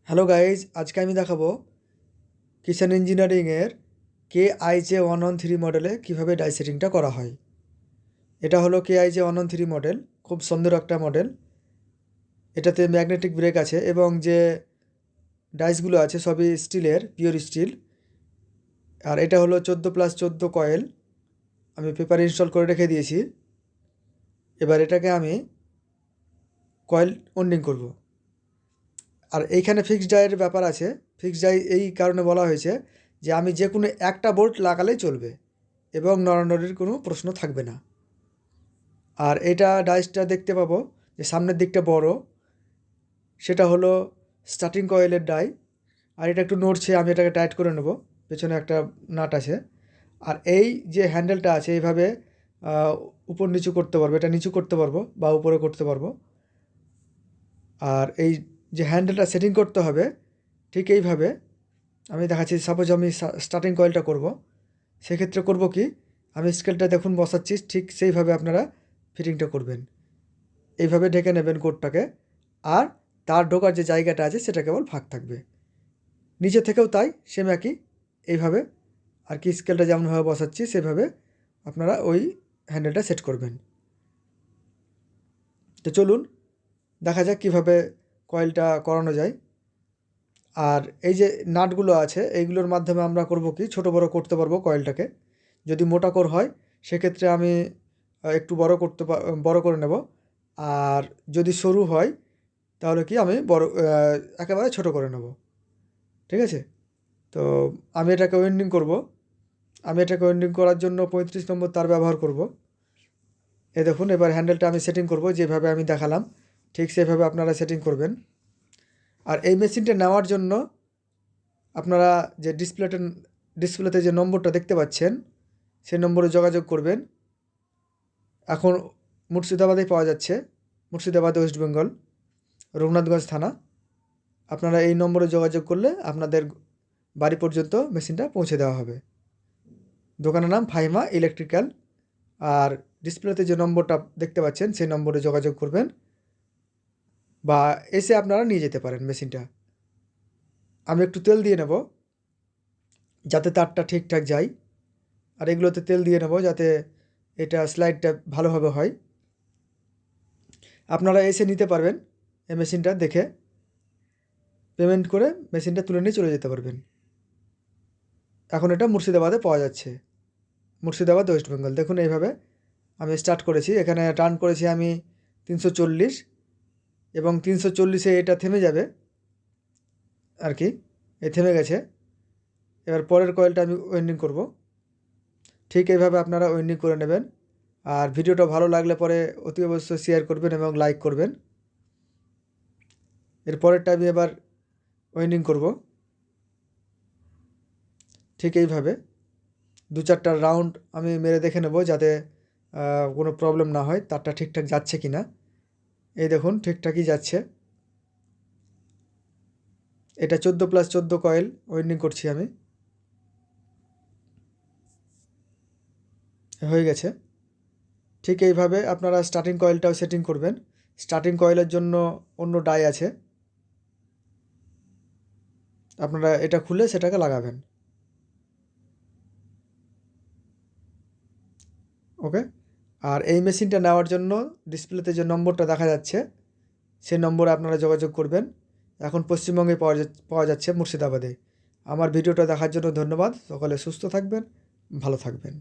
Hello guys, আজকে আমি দেখাবো কিচেন ইঞ্জিনিয়ারিংয়ের KIJ113 মডেলে কীভাবে ডাই সেটিংটা করা হয়। এটা হলো KIJ113 মডেল, খুব সুন্দর একটা মডেল। এটাতে ম্যাগনেটিক ব্রেক আছে এবং যে ডাইসগুলো আছে সবই স্টিলের, পিওর স্টিল। আর এটা হলো 14+14 কয়েল। আমি পেপার ইনস্টল করে রেখে দিয়েছি। এবার এটাকে আমি কয়েল ওন্ডিং করব। আর এইখানে ফিক্সড ডাইয়ের ব্যাপার আছে। ফিক্সড ডাই এই কারণে বলা হয়েছে যে আমি যে কোনো একটা বোল্ট লাগালেই চলবে এবং নড়ানড়ির কোনো প্রশ্ন থাকবে না। আর এটা ডাইসটা দেখতে পাবো যে সামনের দিকটা বড়, সেটা হলো স্টার্টিং কয়েলের ডাই। আর এটা একটু নড়ছে, আমি এটাকে টাইট করে নেব। পেছনে একটা নাট আছে। আর এই যে হ্যান্ডেলটা আছে এইভাবে উপর নিচু করতে পারবো, এটা নিচু করতে পারবো বা উপরে করতে পারবো। আর এই যে হ্যান্ডেলটা সেটিং করতে হবে ঠিক এইভাবে আমি দেখাচ্ছি। সাপোজ আমি স্টার্টিং কয়েলটা করব, সেক্ষেত্রে করব কি, আমি স্কেলটা দেখুন বসাচ্ছি, ঠিক সেইভাবে আপনারা ফিটিংটা করবেন। এইভাবে ঢেকে নেবেন কোডটাকে। আর তার ঢোকার যে জায়গাটা আছে সেটা কেবল ফাঁক থাকবে। নিচে থেকেও তাই, সেম একই এইভাবে আর কি স্কেলটা যেমনভাবে বসাচ্ছি সেভাবে আপনারা ওই হ্যান্ডেলটা সেট করবেন। তো চলুন দেখা যাক কীভাবে কয়েলটা করানো যায়। আর এই যে নাটগুলো আছে এইগুলোর মাধ্যমে আমরা করব কি, ছোট বড় করতে পারবো কয়েলটাকে। যদি মোটা কোর হয় সেক্ষেত্রে আমি একটু বড় করে নেব। আর যদি সরু হয় তাহলে কি আমি একেবারে ছোট করে নেব। ঠিক আছে? তো আমি এটাকে ওয়েল্ডিং করব। আমি এটাকে ওয়েল্ডিং করার জন্য 35 নম্বর তার ব্যবহার করব। দেখুন, এবার হ্যান্ডেলটা আমি সেটিং করব যেভাবে আমি দেখালাম, ঠিক সেভাবে আপনারা সেটিং করবেন। আর এই মেশিনটা নেওয়ার জন্য আপনারা যে ডিসপ্লেতে যে নম্বরটা দেখতে পাচ্ছেন সেই নম্বরে যোগাযোগ করবেন। এখন মুর্শিদাবাদেই পাওয়া যাচ্ছে, মুর্শিদাবাদ, ওয়েস্ট বেঙ্গল, রঘুনাথগঞ্জ থানা। আপনারা এই নম্বরে যোগাযোগ করলে আপনাদের বাড়ি পর্যন্ত মেশিনটা পৌঁছে দেওয়া হবে। দোকানের নাম ফাহিমা ইলেকট্রিক্যাল। আর ডিসপ্লেতে যে নম্বরটা দেখতে পাচ্ছেন সেই নম্বরে যোগাযোগ করবেন বা এসে আপনারা নিয়ে যেতে পারেন মেশিনটা। আমি একটু তেল দিয়ে নেব যাতে তারটা ঠিকঠাক যায়। আর এগুলোতে তেল দিয়ে নেব যাতে এটা স্লাইডটা ভালোভাবে হয়। আপনারা এসে নিতে পারবেন এই মেশিনটা দেখে, পেমেন্ট করে মেশিনটা তুলে নিয়ে চলে যেতে পারবেন। এখন এটা মুর্শিদাবাদে পাওয়া যাচ্ছে, মুর্শিদাবাদ, ওয়েস্ট বেঙ্গল। দেখুন এইভাবে আমি স্টার্ট করেছি, এখানে টার্ন করেছি আমি 340 এবং 340-এ এটা থেমে যাবে আর কি, থেমে গেছে। এবার পরের কয়েলটা আমি ওয়েন্ডিং করব। ঠিক এইভাবে আপনারা ওয়েন্ডিং করে নেবেন। আর ভিডিওটা ভালো লাগলে পরে অতি অবশ্যই শেয়ার করবেন এবং লাইক করবেন। এর পরেরটা আমি এবার ওয়েন্ডিং করব ঠিক এইভাবে। 2-4টা রাউন্ড আমি মেরে দেখে নেব যাতে কোনো প্রবলেম না হয়, তারটা ঠিকঠাক যাচ্ছে কি না। এই দেখুন ঠিকঠাকই যাচ্ছে। এটা 14+14 কয়েল ওয়েন্ডিং করছি আমি। হয়ে গেছে। ঠিক এইভাবে আপনারা স্টার্টিং কয়েলটাও সেটিং করবেন। স্টার্টিং কয়েলের জন্য অন্য ডাই আছে, আপনারা এটা খুলে সেটাকে লাগাবেন। ওকে। আর এই মেশিনটা নেওয়ার জন্য ডিসপ্লেতে যে নম্বরটা দেখা যাচ্ছে সেই নম্বরে আপনারা যোগাযোগ করবেন। এখন পশ্চিমবঙ্গে পাওয়া যাচ্ছে মুর্শিদাবাদে। আমার ভিডিওটা দেখার জন্য ধন্যবাদ। সকলে সুস্থ থাকবেন, ভালো থাকবেন।